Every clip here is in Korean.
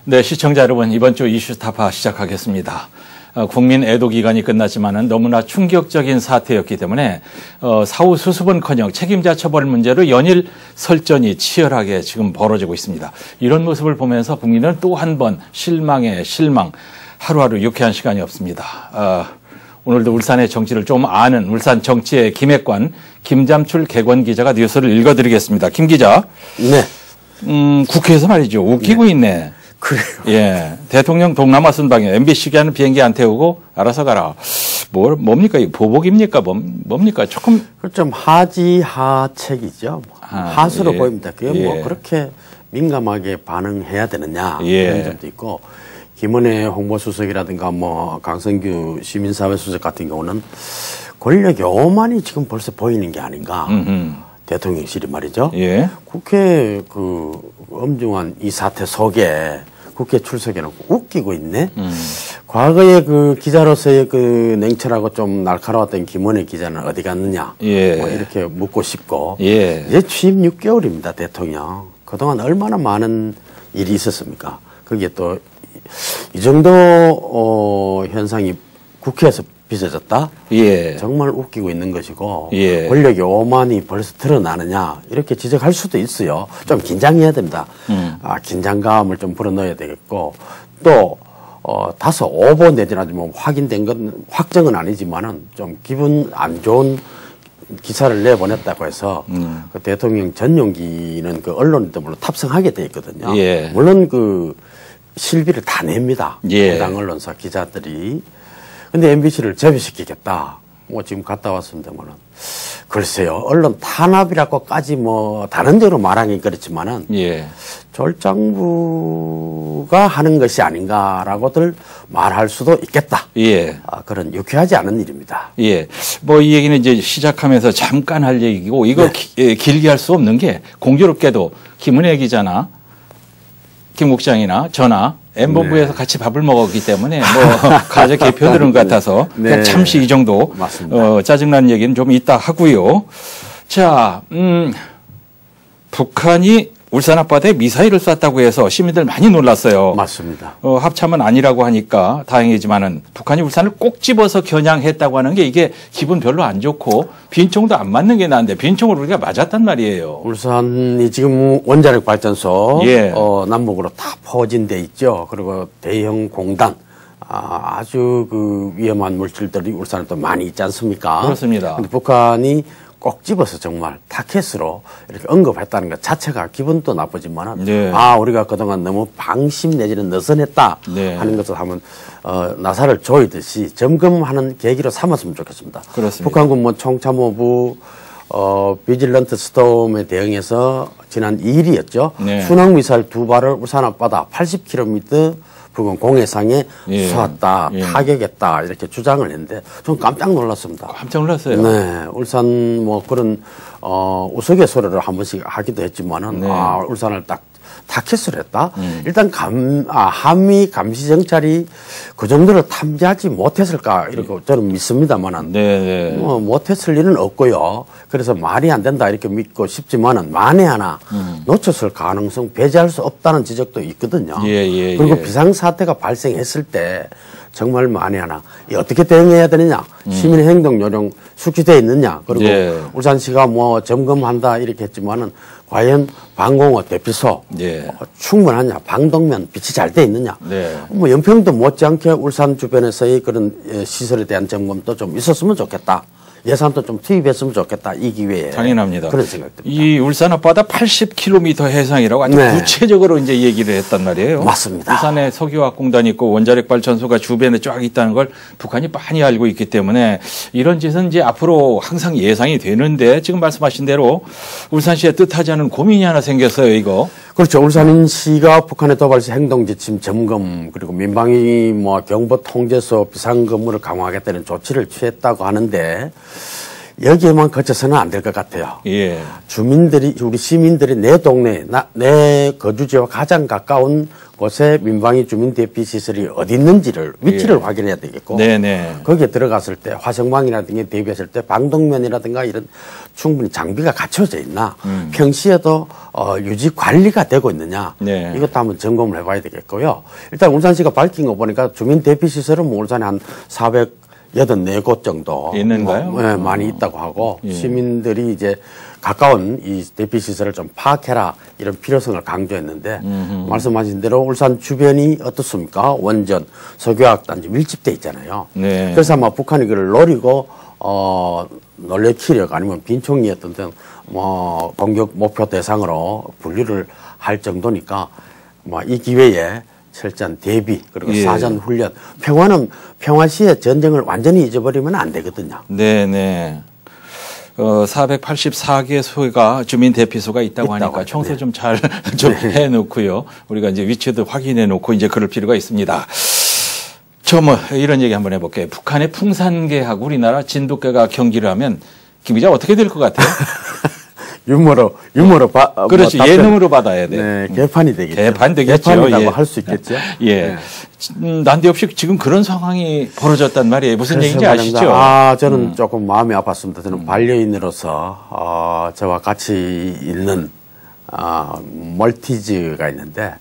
네, 시청자 여러분, 이번 주 이슈타파 시작하겠습니다. 국민 애도 기간이 끝났지만은 너무나 충격적인 사태였기 때문에 사후 수습은커녕 책임자 처벌 문제로 연일 설전이 치열하게 지금 벌어지고 있습니다. 이런 모습을 보면서 국민은 또 한 번 실망에 실망, 하루하루 유쾌한 시간이 없습니다. 오늘도 울산의 정치를 좀 아는 울산 정치의 김액관 김잠출 객원 기자가 뉴스를 읽어드리겠습니다. 김 기자. 네. 국회에서 말이죠. 웃기고 네. 있네. 그래요. 예. 대통령 동남아 순방에 MBC가 하는 비행기 안 태우고 알아서 가라. 뭡니까? 보복입니까? 뭡니까? 조금. 좀 하지하책이죠. 하수로 예. 보입니다. 그게 예. 뭐 그렇게 민감하게 반응해야 되느냐. 예. 그런 점도 있고. 김은혜 홍보수석이라든가 뭐 강성규 시민사회수석 같은 경우는 권력의 오만이 지금 벌써 보이는 게 아닌가. 대통령실이 말이죠. 예. 국회 그 엄중한 이 사태 속에 국회 출석해놓고 웃기고 있네. 과거에 그 기자로서의 그 냉철하고 좀 날카로웠던 김은혜 기자는 어디 갔느냐. 예. 뭐 이렇게 묻고 싶고. 예. 이제 취임 6개월입니다, 대통령. 그동안 얼마나 많은 일이 있었습니까? 거기에 또 이 정도 현상이 국회에서 빚어졌다? 예. 정말 웃기고 있는 것이고 예. 권력의 오만이 벌써 드러나느냐 이렇게 지적할 수도 있어요. 좀 긴장해야 됩니다. 긴장감을 좀 불어넣어야 되겠고 또 다소 오보 내지는 뭐 확인된 건 확정은 아니지만은 좀 기분 안 좋은 기사를 내보냈다고 해서 그 대통령 전용기는 그 언론인들 물론 탑승하게 돼 있거든요. 예. 물론 그 실비를 다 냅니다. 예. 해당 언론사 기자들이. 근데 MBC를 제외시키겠다. 뭐 지금 갔다 왔습니다만은. 글쎄요. 언론 탄압이라고까지 뭐 다른 데로 말하긴 그렇지만은. 예. 졸장부가 하는 것이 아닌가라고들 말할 수도 있겠다. 예. 그런 유쾌하지 않은 일입니다. 예. 뭐 이 얘기는 이제 시작하면서 잠깐 할 얘기고 이거 네. 길게 할 수 없는 게 공교롭게도 김은혜 기자나 김 국장이나 저나 M본부에서 네. 같이 밥을 먹었기 때문에 뭐 가족 개표들은 같아서 네. 그냥 잠시 이 정도 짜증나는 얘기는 좀 이따 하고요. 자, 북한이 울산 앞바다에 미사일을 쐈다고 해서 시민들 많이 놀랐어요. 맞습니다. 합참은 아니라고 하니까 다행이지만은 북한이 울산을 꼭 집어서 겨냥했다고 하는 게 이게 기분 별로 안 좋고 비인총도 안 맞는 게 나은데 비인총을 우리가 맞았단 말이에요. 울산이 지금 원자력 발전소 예. 남북으로 다 퍼진 데 있죠. 그리고 대형 공단 아주 그 위험한 물질들이 울산에 또 많이 있지 않습니까? 그렇습니다. 근데 북한이 꼭 집어서 정말 타켓으로 이렇게 언급했다는 것 자체가 기분도 나쁘지만은 네. 우리가 그동안 너무 방심 내지는 느슨했다 네. 하는 것을 한번 나사를 조이듯이 점검하는 계기로 삼았으면 좋겠습니다. 그렇습니다. 북한군 뭐 총참모부 비질런트 스톰에 대응해서 지난 2일이었죠. 네. 순항미사일 2발을 울산 앞바다 80km 부근 공해상에 예. 쏘았다, 예. 타격했다 이렇게 주장을 했는데 좀 깜짝 놀랐습니다. 깜짝 놀랐어요. 네, 울산 뭐 그런 우스갯소리를 한 번씩 하기도 했지만은 네. 울산을 딱 타켓을 했다. 일단 한미 감시 정찰이 그 정도를 탐지하지 못했을까 이렇게 저는 믿습니다만은 네. 못했을 일은 없고요. 그래서 말이 안 된다 이렇게 믿고 싶지만은 만에 하나 놓쳤을 가능성 배제할 수 없다는 지적도 있거든요. 예. 그리고 비상사태가 발생했을 때 정말 만에 하나 어떻게 대응해야 되느냐 시민의 행동 요령 숙지되어 있느냐 그리고 예. 울산시가 뭐 점검한다 이렇게 했지만은 과연 방공호 대피소 예. 충분하냐 방독면 빛이 잘 돼 있느냐 네. 뭐 연평도 못지않게 울산 주변에서의 그런 시설에 대한 점검도 좀 있었으면 좋겠다. 예산도 좀 투입했으면 좋겠다. 이 기회에. 당연합니다. 그런 생각입니다. 이 울산 앞바다 80km 해상이라고 아주 네. 구체적으로 이제 얘기를 했단 말이에요. 맞습니다. 울산에 석유화공단이 있고 원자력 발전소가 주변에 쫙 있다는 걸 북한이 많이 알고 있기 때문에 이런 짓은 이제 앞으로 항상 예상이 되는데 지금 말씀하신 대로 울산시에 뜻하지 않은 고민이 하나 생겼어요, 이거. 그렇죠. 울산시가 북한의 도발 시 행동 지침 점검 그리고 민방위 뭐 경보 통제소 비상근무를 강화하겠다는 조치를 취했다고 하는데 여기에만 거쳐서는 안 될 것 같아요. 예. 우리 시민들이 내 동네, 내 거주지와 가장 가까운 곳에 민방위 주민 대피 시설이 어디 있는지를 위치를 확인해야 되겠고 네네. 거기에 들어갔을 때 화성방이라든가 대비했을 때 방독면이라든가 이런 충분히 장비가 갖춰져 있나 평시에도 유지 관리가 되고 있느냐. 네. 이것도 한번 점검을 해봐야 되겠고요. 일단 울산시가 밝힌 거 보니까 주민 대피 시설은 뭐 울산에 한 484곳 정도 있는가요? 네, 많이 있다고 하고 예. 시민들이 이제 가까운 이 대피 시설을 좀 파악해라 이런 필요성을 강조했는데 말씀하신 대로 울산 주변이 어떻습니까? 원전, 석유화학단지 밀집돼 있잖아요. 네. 그래서 아마 북한이 그걸 노리고 놀래키려고 아니면 빈총이 어떤 뭐 공격 목표 대상으로 분류를 할 정도니까 뭐 이 기회에 철저한 대비 그리고 예. 사전 훈련 평화시에 전쟁을 완전히 잊어버리면 안 되거든요. 네네. 484개소가 주민 대피소가 있다고 하니까 하죠. 청소 네. 좀 잘 좀 해놓고요. 우리가 이제 위치도 확인해 놓고 이제 그럴 필요가 있습니다. 저 뭐 이런 얘기 한번 해볼게요. 북한의 풍산개하고 우리나라 진돗개가 경기를 하면 김 기자 어떻게 될 것 같아요? 유머로 그렇지. 뭐 예능으로 받아야 돼. 네, 개판이 되겠죠. 개판 되겠죠. 개판이라고 예. 할 수 있겠죠. 예. 네. 난데없이 지금 그런 상황이 벌어졌단 말이에요. 무슨 얘기인지 말입니다. 아시죠? 저는 조금 마음이 아팠습니다. 저는 반려인으로서 저와 같이 있는 멀티즈가 있는데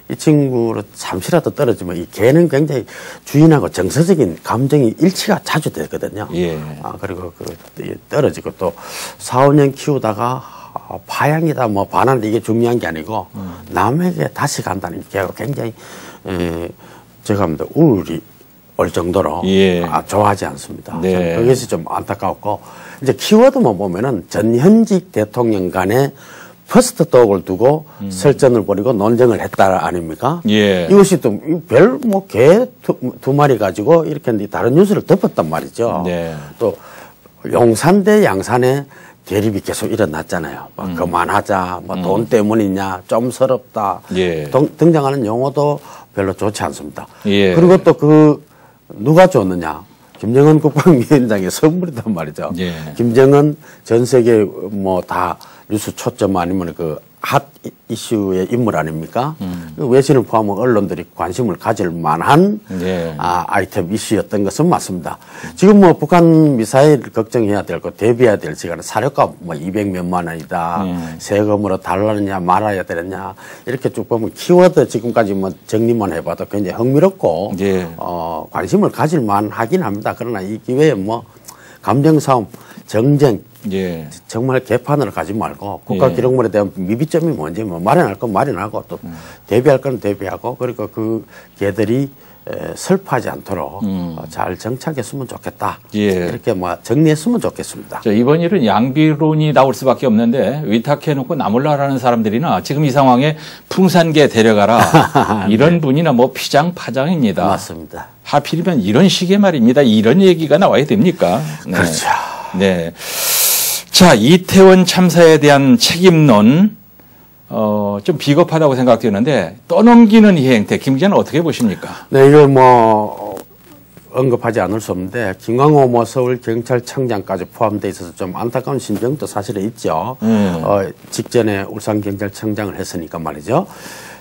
이 친구로 잠시라도 떨어지면 이 개는 굉장히 주인하고 정서적인 감정이 일치가 자주 되거든요. 예. 그리고 떨어지고 또 4, 5년 키우다가 파양이다 뭐 반환다 이게 중요한 게 아니고 남에게 다시 간다는 게 굉장히 제가 합니다. 우울이 올 정도로 예. 좋아하지 않습니다. 네. 그것이 좀 안타깝고 이제 키워드만 보면은 전현직 대통령 간에 퍼스트 독을 두고 설전을 벌이고 논쟁을 했다 아닙니까? 예. 이것이 또 개 두 마리 가지고 이렇게 다른 뉴스를 덮었단 말이죠. 네. 또 용산 대 양산에 대립이 계속 일어났잖아요. 뭐 그만하자, 뭐 돈 때문이냐, 좀 서럽다. 예. 등장하는 용어도 별로 좋지 않습니다. 예. 그리고 또 누가 줬느냐? 김정은 국방위원장의 선물이단 말이죠. 예. 김정은 전 세계 뭐 다 뉴스 초점 아니면 핫 이슈의 인물 아닙니까? 그 외신을 포함한 언론들이 관심을 가질 만한 예. 아이템 이슈였던 것은 맞습니다. 지금 뭐 북한 미사일 걱정해야 될 거 대비해야 될 시간은 사료값 뭐 200몇만 원이다. 세금으로 달라느냐 말아야 되느냐 이렇게 쭉 보면 키워드 지금까지 뭐 정리만 해봐도 굉장히 흥미롭고 예. 관심을 가질 만하긴 합니다. 그러나 이 기회에 뭐 감정 싸움, 정쟁 예. 정말 개판으로 가지 말고 국가기록물에 대한 미비점이 뭔지 뭐 마련할 건 마련하고 또 대비할 건 대비하고 그리고 그 개들이 슬퍼하지 않도록 잘 정착했으면 좋겠다. 예. 이렇게 뭐 정리했으면 좋겠습니다. 이번 일은 양비론이 나올 수밖에 없는데 위탁해놓고 나몰라라는 사람들이나 지금 이 상황에 풍산개 데려가라 이런 분이나 뭐 피장파장입니다. 맞습니다. 하필이면 이런 식의 말입니다. 이런 얘기가 나와야 됩니까? 네. 그렇죠. 네. 자, 이태원 참사에 대한 책임론, 좀 비겁하다고 생각되는데, 떠넘기는 이 행태, 김 기자는 어떻게 보십니까? 네, 이걸 뭐, 언급하지 않을 수 없는데, 김광호 뭐 서울경찰청장까지 포함되어 있어서 좀 안타까운 심정도 사실은 있죠. 직전에 울산경찰청장을 했으니까 말이죠.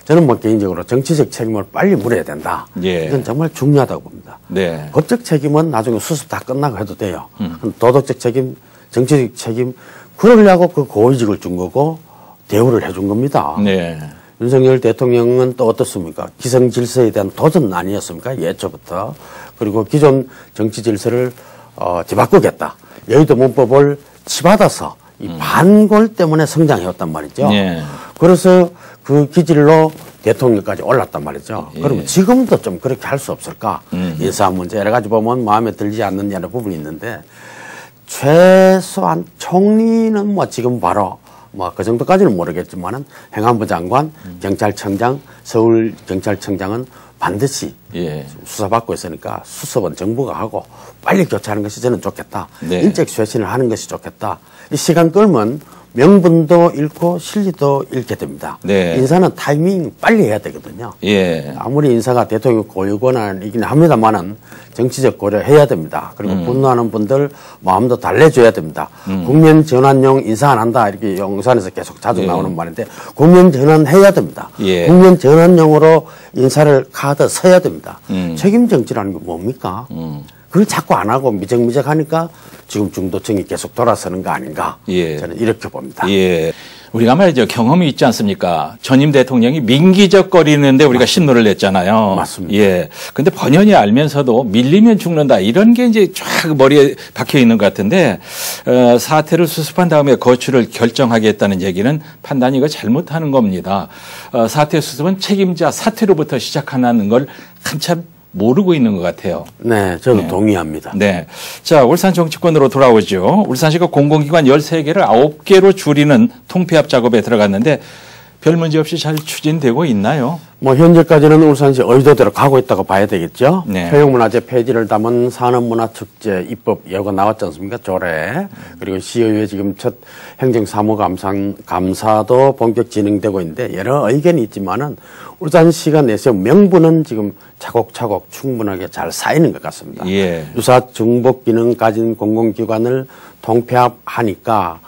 저는 뭐 개인적으로 정치적 책임을 빨리 물어야 된다. 예. 이건 정말 중요하다고 봅니다. 네. 법적 책임은 나중에 수습 다 끝나고 해도 돼요. 도덕적 책임, 정치적 책임, 그러려고 그 고위직을 준 거고 대우를 해준 겁니다. 네. 윤석열 대통령은 또 어떻습니까? 기성 질서에 대한 도전 아니었습니까? 예초부터. 그리고 기존 정치 질서를 뒤바꾸겠다. 여의도 문법을 치받아서 이 반골 때문에 성장해왔단 말이죠. 네. 그래서 그 기질로 대통령까지 올랐단 말이죠. 예. 그러면 지금도 좀 그렇게 할 수 없을까? 인사 문제 여러 가지 보면 마음에 들지 않는 여러 부분이 있는데 최소한 총리는 뭐 지금 바로 뭐 그 정도까지는 모르겠지만은 행안부 장관, 경찰청장, 서울경찰청장은 반드시 예. 수사받고 있으니까 수습은 정부가 하고 빨리 교체하는 것이 저는 좋겠다. 네. 인적 쇄신을 하는 것이 좋겠다. 이 시간 끌면 명분도 잃고 실리도 잃게 됩니다. 네. 인사는 타이밍 빨리 해야 되거든요. 예. 아무리 인사가 대통령 고유 권한이긴 합니다만은 정치적 고려해야 됩니다. 그리고 분노하는 분들 마음도 달래줘야 됩니다. 국면 전환용 인사 안 한다 이렇게 용산에서 계속 자주 나오는 말인데 국면 전환해야 됩니다. 예. 국면 전환용으로 인사를 카드 써야 됩니다. 책임 정치라는 게 뭡니까? 그걸 자꾸 안 하고 미적미적 하니까 지금 중도층이 계속 돌아서는 거 아닌가? 예. 저는 이렇게 봅니다. 예. 우리가 말이죠. 경험이 있지 않습니까? 전임 대통령이 민기적거리는데 우리가 신노를 냈잖아요. 맞습니다. 예. 근데 번연히 알면서도 밀리면 죽는다. 이런 게 이제 쫙 머리에 박혀 있는 것 같은데, 사태를 수습한 다음에 거취를 결정하겠다는 얘기는 판단이 이거 잘못하는 겁니다. 사태 수습은 책임자 사퇴로부터 시작하는 걸 한참 모르고 있는 것 같아요. 네, 저도 동의합니다. 네. 자, 울산 정치권으로 돌아오죠. 울산시가 공공기관 13개를 9개로 줄이는 통폐합 작업에 들어갔는데 별 문제 없이 잘 추진되고 있나요? 뭐 현재까지는 울산시 의도대로 가고 있다고 봐야 되겠죠. 네. 표용문화재 폐지를 담은 산업문화축제 입법 예고가 나왔지 않습니까? 조례. 그리고 시의회 지금 첫 행정사무감사도 본격 진행되고 있는데 여러 의견이 있지만은 울산시가 내세운 명분은 지금 차곡차곡 충분하게 잘 쌓이는 것 같습니다. 예. 유사 중복 기능 가진 공공기관을 통폐합하니까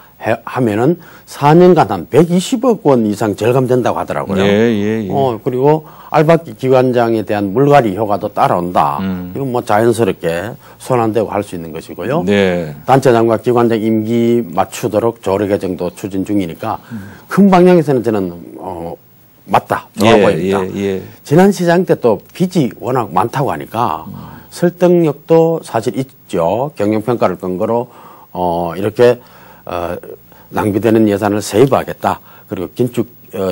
하면은 4년간 한 120억 원 이상 절감된다고 하더라고요. 예. 그리고 알박기 기관장에 대한 물갈이 효과도 따라온다. 이건 뭐 자연스럽게 손 안 대고 할 수 있는 것이고요. 네. 단체장과 기관장 임기 맞추도록 조례 개정도 추진 중이니까 큰 방향에서는 저는 맞다. 좋아 보입니다. 지난 시장 때 또 빚이 워낙 많다고 하니까 설득력도 사실 있죠. 경영평가를 근거로 이렇게 낭비되는 예산을 세이브하겠다. 그리고 긴축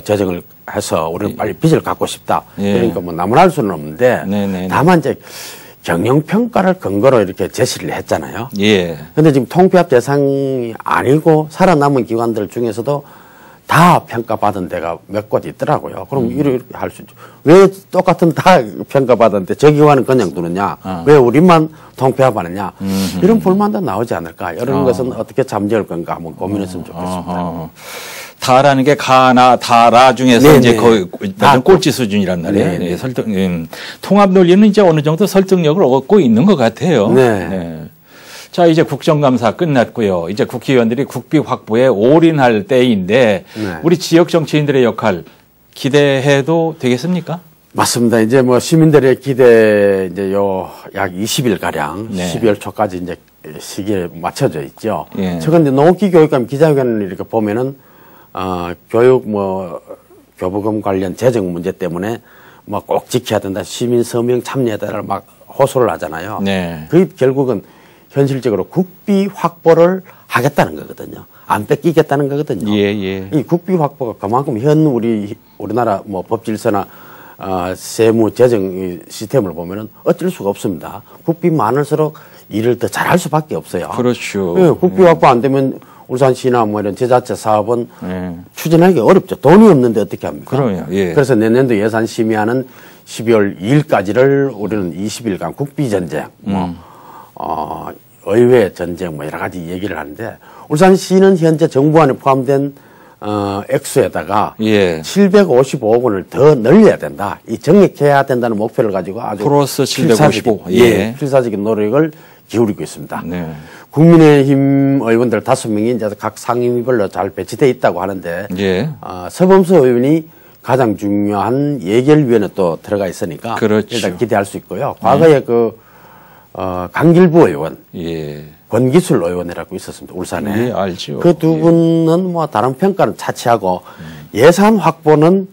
재정을 해서 우리는 빨리 빚을 갚고 싶다. 그러니까 뭐 나무랄 수는 없는데 네네. 다만 이제 경영평가를 근거로 이렇게 제시를 했잖아요. 예. 근데 지금 통폐합 대상이 아니고 살아남은 기관들 중에서도 다 평가받은 데가 몇 곳 있더라고요. 그럼 이렇게 할 수 있죠. 왜 똑같은 다 평가받았는데 저 기관은 그냥 두느냐? 왜 우리만 통폐합하느냐? 이런 불만도 나오지 않을까? 이런 것은 어떻게 잠재울 건가 한번 고민했으면 좋겠습니다. 다라는 게 가나 다라 중에서 네네. 이제 거의 꼴찌 수준이란 말이에요. 네, 설득, 통합 논리는 이제 어느 정도 설득력을 얻고 있는 것 같아요. 네. 자, 이제 국정감사 끝났고요. 이제 국회의원들이 국비 확보에 올인할 때인데 우리 지역 정치인들의 역할 기대해도 되겠습니까? 맞습니다. 이제 뭐 시민들의 기대 이제 약 20일 가량 12월 초까지 이제 시기에 맞춰져 있죠. 최근에 농업기 교육감 기자회견을 이렇게 보면은 교육 교부금 관련 재정 문제 때문에 뭐 꼭 지켜야 된다. 시민 서명 참여해달라 막 호소를 하잖아요. 그 결국은 현실적으로 국비 확보를 하겠다는 거거든요. 안 뺏기겠다는 거거든요. 이 국비 확보가 그만큼 우리나라 뭐 법질서나 세무 재정 시스템을 보면은 어쩔 수가 없습니다. 국비 많을수록 일을 더 잘할 수밖에 없어요. 그렇죠. 국비 확보 안 되면 울산시나 뭐 이런 지자체 사업은 추진하기 어렵죠. 돈이 없는데 어떻게 합니까? 그래서 내년도 예산 심의하는 12월 2일까지를 우리는 20일간 국비 전쟁, 의회 전쟁 뭐 여러 가지 얘기를 하는데 울산시는 현재 정부안에 포함된 액수에다가 755억 원을 더 늘려야 된다. 이 정액해야 된다는 목표를 가지고 아주 플러스 755. 필사적인 노력을 기울이고 있습니다. 국민의힘 의원들 5명이 이제 각 상임위별로 잘 배치되어 있다고 하는데 서범수 의원이 가장 중요한 예결위원회 또 들어가 있으니까 일단 기대할 수 있고요. 과거에 강길부 의원, 권기술 의원이라고 있었습니다. 울산에. 알죠. 그 두 분은 뭐 다른 평가는 차치하고 예산 확보는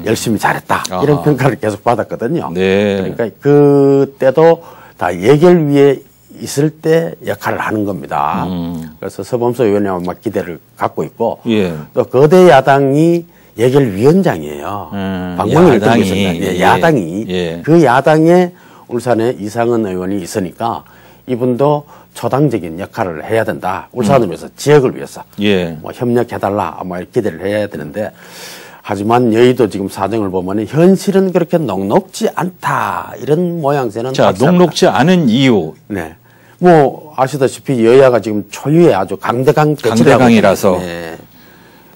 열심히 잘했다. 이런 평가를 계속 받았거든요. 그러니까 그때도 다 예결위에 있을 때 역할을 하는 겁니다. 그래서 서범수 의원이 아마 기대를 갖고 있고 또 거대 야당이 예결위원장이에요. 방문을 들고 있습니다. 야당이. 그 야당에 울산에 이상은 의원이 있으니까 이분도 초당적인 역할을 해야 된다. 울산을 위해서, 지역을 위해서 뭐 협력해달라. 아마 기대를 해야 되는데 하지만 여의도 지금 사정을 보면 현실은 그렇게 녹록지 않다. 이런 모양새는. 자, 녹록지 않은 이유. 뭐 아시다시피 여야가 지금 초유의 아주 강대강이라서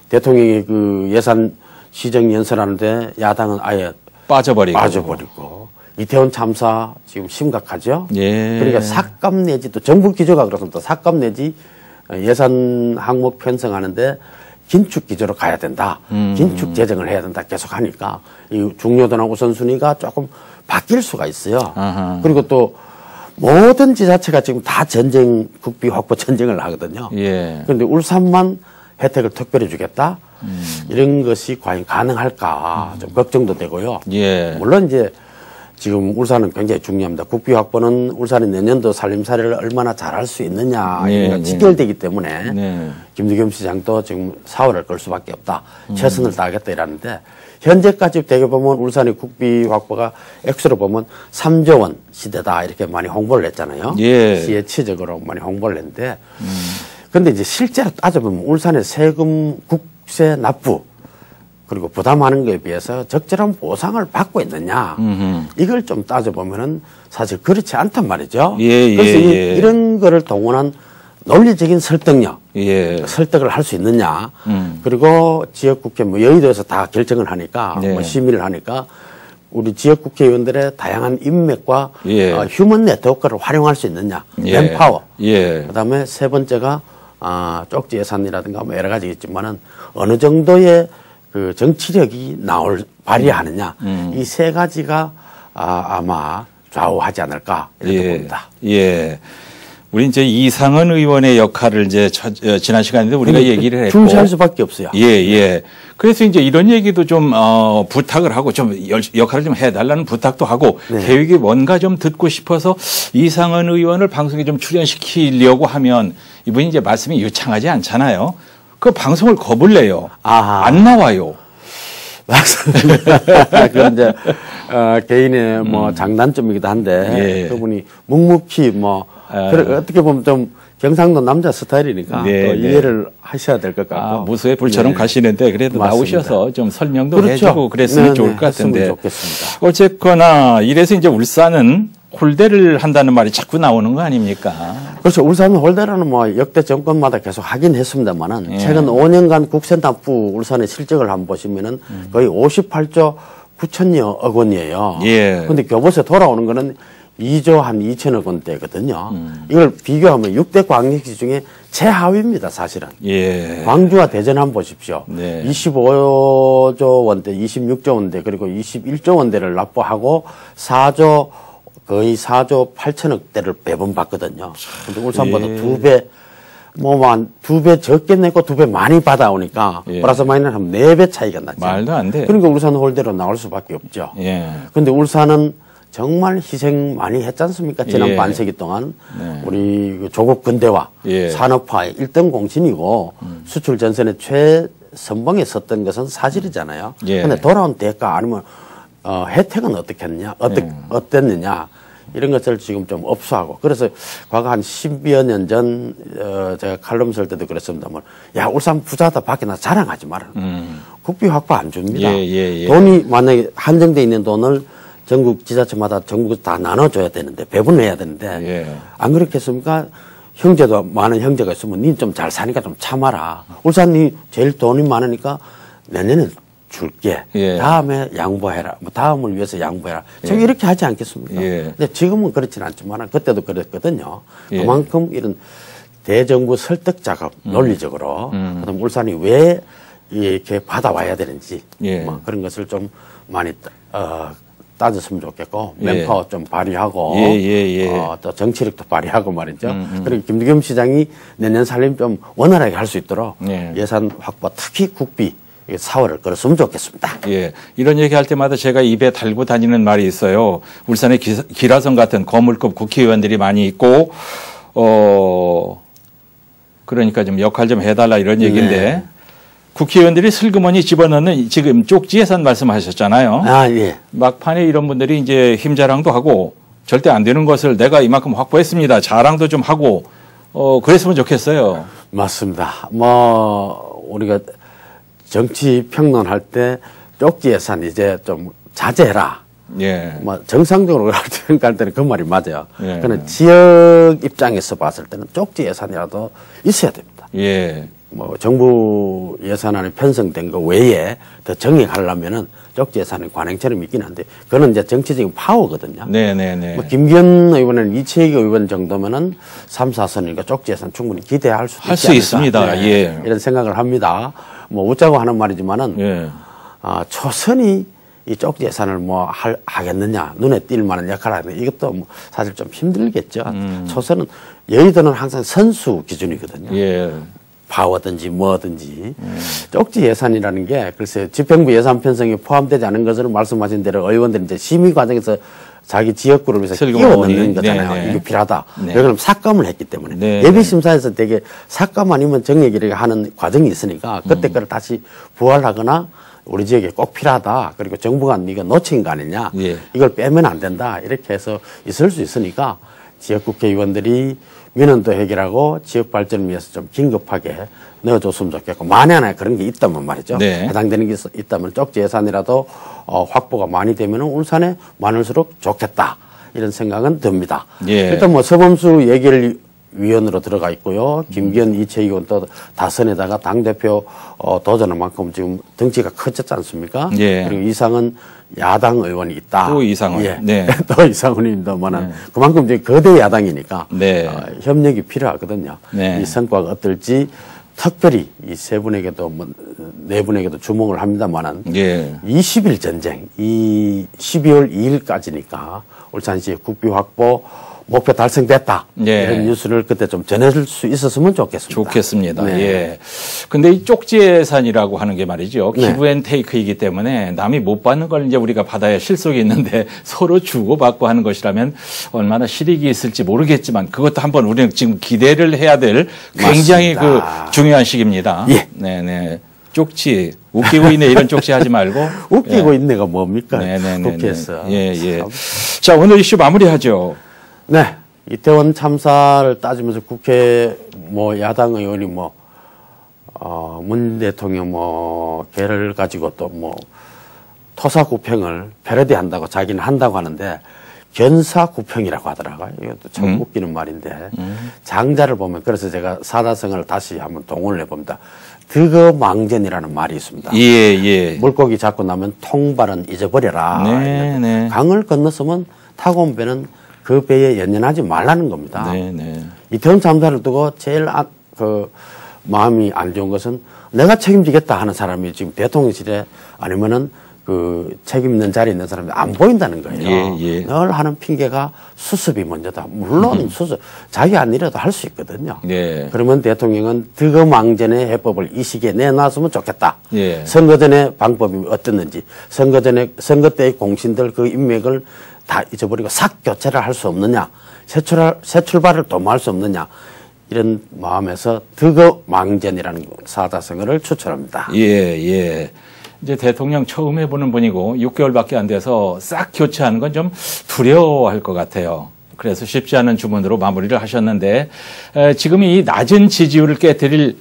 대통령이 그 예산 시정 연설하는데 야당은 아예 빠져버리고 이태원 참사 지금 심각하죠. 그러니까 삭감 내지 또 정부 기조가 그렇습니다. 삭감 내지 예산 항목 편성하는데 긴축 기조로 가야 된다. 긴축 재정을 해야 된다. 계속 하니까 이 중요도나 우선순위가 조금 바뀔 수가 있어요. 그리고 또 모든 지자체가 지금 다 국비 확보 전쟁을 하거든요. 그런데 울산만 혜택을 특별히 주겠다? 이런 것이 과연 가능할까 좀 걱정도 되고요. 예. 물론 이제 지금 울산은 굉장히 중요합니다. 국비 확보는 울산이 내년도 살림살이를 얼마나 잘할 수 있느냐 이런 직결되기 때문에 김두겸 시장도 지금 4월을 걸 수밖에 없다. 최선을 다하겠다 이러는데 현재까지 되게 보면 울산의 국비 확보가 액수로 보면 3조 원 시대다 이렇게 많이 홍보를 했잖아요. 시의 치적으로 많이 홍보를 했는데 근데 이제 실제로 따져보면 울산의 세금 국세 납부 그리고 부담하는 것에 비해서 적절한 보상을 받고 있느냐 이걸 좀 따져보면은 사실 그렇지 않단 말이죠. 그래서 이런 거를 동원한 논리적인 설득력, 설득을 할 수 있느냐 그리고 지역국회 뭐 여의도에서 다 결정을 하니까 뭐 심의를 하니까 우리 지역국회의원들의 다양한 인맥과 휴먼 네트워크를 활용할 수 있느냐 맨파워 그다음에 세 번째가 쪽지 예산이라든가 뭐 여러 가지 있지만은 어느 정도의 그 정치력이 발휘하느냐 이 세 가지가 아마 좌우하지 않을까 이렇게 봅니다. 우리 이제 이상은 의원의 역할을 이제 지난 시간에도 우리가 얘기를 했고 중시할 수밖에 없어요. 그래서 이제 이런 얘기도 좀 부탁을 하고 좀 역할을 좀 해달라는 부탁도 하고 계획이 뭔가 좀 듣고 싶어서 이상은 의원을 방송에 좀 출연시키려고 하면 이분이 이제 말씀이 유창하지 않잖아요. 그 방송을 겁을 내요. 안 나와요. 그건 이제 개인의 뭐 장단점이기도 한데 그분이 묵묵히 뭐 어떻게 보면 좀 경상도 남자 스타일이니까 또 이해를 하셔야 될 것 같고 무수의 불처럼 가시는데 그래도 맞습니다. 나오셔서 좀 설명도 해주고 그랬으면 좋을 것 같은데 좋겠습니다. 어쨌거나 이래서 이제 울산은 홀대를 한다는 말이 자꾸 나오는 거 아닙니까? 그렇죠. 울산 홀대라는 뭐 역대 정권마다 계속 하긴 했습니다만은 최근 5년간 국세 납부 울산의 실적을 한번 보시면은 거의 58조 9천여억 원이에요. 그런데 교보세 돌아오는 거는 2조 한 2천억 원대거든요. 이걸 비교하면 6대 광역시 중에 최하위입니다, 사실은. 광주와 대전 한번 보십시오. 25조 원대, 26조 원대, 그리고 21조 원대를 납부하고 거의 4조 8천억대를 배분받거든요. 근데 울산보다 두 배 적게 내고 2배 많이 받아오니까 플러스 마이너스 한 4배 차이가 나죠. 말도 안 돼. 그러니까 울산 홀대로 나올 수밖에 없죠. 근데 울산은 정말 희생 많이 했지 않습니까? 지난 반세기 동안 우리 조국 근대화 산업화의 1등 공신이고 수출 전선의 최선봉에 섰던 것은 사실이잖아요. 근데 돌아온 대가 아니면 혜택은 어땠느냐 이런 것을 지금 좀 업수하고 그래서 과거 한 10여 년 전 제가 칼럼 쓸 때도 그랬습니다만 야 울산 부자다 밖에 나 자랑하지 마라. 국비 확보 안 줍니다. 돈이 만약에 한정돼 있는 돈을 전국 지자체마다 전국에서 다 나눠줘야 되는데 배분을 해야 되는데 안 그렇겠습니까? 형제도 많은 형제가 있으면 니 좀 잘 사니까 좀 참아라. 울산이 제일 돈이 많으니까 내년에 줄게. 다음에 양보해라. 뭐 다음을 위해서 양보해라. 좀 이렇게 하지 않겠습니까? 근데 지금은 그렇지는 않지만 그때도 그랬거든요. 그만큼 이런 대정부 설득 작업 논리적으로 그다음 울산이 왜 이렇게 받아와야 되는지 뭐 그런 것을 좀 많이 따졌으면 좋겠고 맨파워 좀 발휘하고 또 정치력도 발휘하고 말이죠. 그리고 김두겸 시장이 내년 살림 좀 원활하게 할 수 있도록 예산 확보 특히 국비 4월을 걸었으면 좋겠습니다. 이런 얘기할 때마다 제가 입에 달고 다니는 말이 있어요. 울산에 기라성 같은 거물급 국회의원들이 많이 있고 그러니까 좀 역할 좀 해달라 이런 얘기인데 국회의원들이 슬그머니 집어넣는 지금 쪽지 예산 말씀하셨잖아요. 막판에 이런 분들이 이제 힘자랑도 하고 절대 안 되는 것을 내가 이만큼 확보했습니다. 자랑도 좀 하고 그랬으면 좋겠어요. 맞습니다. 뭐 우리가 정치 평론할 때 쪽지 예산 이제 좀 자제해라. 뭐 정상적으로 생각할 때는 그 말이 맞아요. 그러나 지역 입장에서 봤을 때는 쪽지 예산이라도 있어야 됩니다. 뭐 정부 예산안에 편성된 거 외에 더 정액하려면은 쪽지 예산은 관행처럼 있긴 한데 그거는 이제 정치적인 파워거든요. 뭐 김기현 의원은 이채익 의원 정도면은 3, 4선이니까 쪽지 예산 충분히 기대할 수도 있습니다. 이런 생각을 합니다. 뭐 웃자고 하는 말이지만은 초선이 이 쪽지 예산을 뭐 하겠느냐 눈에 띌 만한 역할을 하는 이것도 뭐 사실 좀 힘들겠죠. 초선은 여의도는 항상 선수 기준이거든요. 파워든지 뭐든지 쪽지 예산이라는 게 글쎄 집행부 예산 편성에 포함되지 않은 것으로 말씀하신 대로 의원들이 이제 심의 과정에서 자기 지역구를 위해서 끼워 넣는 거잖아요. 네네. 이거 필요하다. 네. 왜 그러면 삭감을 했기 때문에 네. 예비심사에서 되게 삭감 아니면 정액이라고 하는 과정이 있으니까 그때 거를 다시 부활하거나 우리 지역에 꼭 필요하다. 그리고 정부가 이거 놓친 거 아니냐. 예. 이걸 빼면 안 된다. 이렇게 해서 있을 수 있으니까 지역 국회의원들이 민원도 해결하고 지역 발전을 위해서 좀 긴급하게 넣어줬으면 좋겠고 만에 하나 그런 게 있다면 말이죠. 네. 해당되는 게 있다면 쪽지 예산이라도 확보가 많이 되면 울산에 많을수록 좋겠다. 이런 생각은 듭니다. 예. 일단 뭐 서범수 예결위원으로 들어가 있고요. 김기현 이채의원 또 다선에다가 당대표 도전한 만큼 지금 덩치가 커졌지 않습니까? 예. 그리고 이상은 야당 의원이 있다. 또 이상은. 예. 네. 또 이상은입니다만은 네. 그만큼 이제 거대 야당이니까 네. 협력이 필요하거든요. 네. 이 성과가 어떨지 특별히 이 세 분에게도 네 분에게도 주목을 합니다만은 예. 20일 전쟁 이 12월 2일까지니까 울산시 국비 확보 목표 달성됐다. 예. 이런 뉴스를 그때 좀 전해줄 수 있었으면 좋겠습니다. 좋겠습니다. 네. 예. 근데 이 쪽지 예산이라고 하는 게 말이죠. 네. 기브 앤 테이크이기 때문에 남이 못 받는 걸 이제 우리가 받아야 실속이 있는데 서로 주고받고 하는 것이라면 얼마나 실익이 있을지 모르겠지만 그것도 한번 우리는 지금 기대를 해야 될 굉장히 맞습니다. 그 중요한 시기입니다. 예. 네네. 쪽지 웃기고 있네 이런 쪽지 하지 말고 웃기고 있네가 뭡니까? 네네네. 국회에서. 예, 예. 자, 오늘 이슈 마무리하죠. 네. 이태원 참사를 따지면서 국회 야당 의원이 문 대통령 개를 가지고 또 토사구팽을 패러디한다고 자기는 한다고 하는데 견사구팽이라고 하더라고요. 이것도 참 웃기는 말인데 장자를 보면 그래서 제가 사자성어를 다시 한번 동원을 해봅니다. 득어망전이라는 말이 있습니다. 예, 예. 물고기 잡고 나면 통발은 잊어버려라. 네, 네. 강을 건넜으면 타고 온 배는 그 배에 연연하지 말라는 겁니다. 네, 네. 이태원 참사를 두고 제일 마음이 안 좋은 것은 내가 책임지겠다 하는 사람이 지금 대통령실에 아니면은 그 책임 있는 자리에 있는 사람이 안 보인다는 거예요. 예, 예. 늘 하는 핑계가 수습이 먼저다. 물론 수습 자기 안 일해도 할 수 있거든요. 예. 그러면 대통령은 득어망전의 해법을 이 시기에 내놨으면 좋겠다. 예. 선거 전에 방법이 어땠는지, 선거 때의 공신들 그 인맥을 다 잊어버리고 싹 교체를 할 수 없느냐, 새 출발을 도모할 수 없느냐, 이런 마음에서 득어망전이라는 사자성어를 추천합니다. 예, 예. 이제 대통령 처음 해보는 분이고 6개월밖에 안 돼서 싹 교체하는 건 좀 두려워할 것 같아요. 그래서 쉽지 않은 주문으로 마무리를 하셨는데 지금 이 낮은 지지율을 깨뜨릴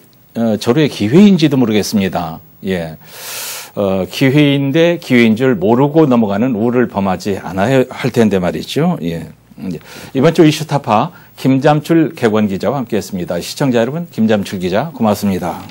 절호의 기회인지도 모르겠습니다. 예. 기회인데 기회인 줄 모르고 넘어가는 우를 범하지 않아야 할 텐데 말이죠. 예. 이번 주 이슈타파 김잠출 객원기자와 함께했습니다. 시청자 여러분, 김잠출 기자 고맙습니다.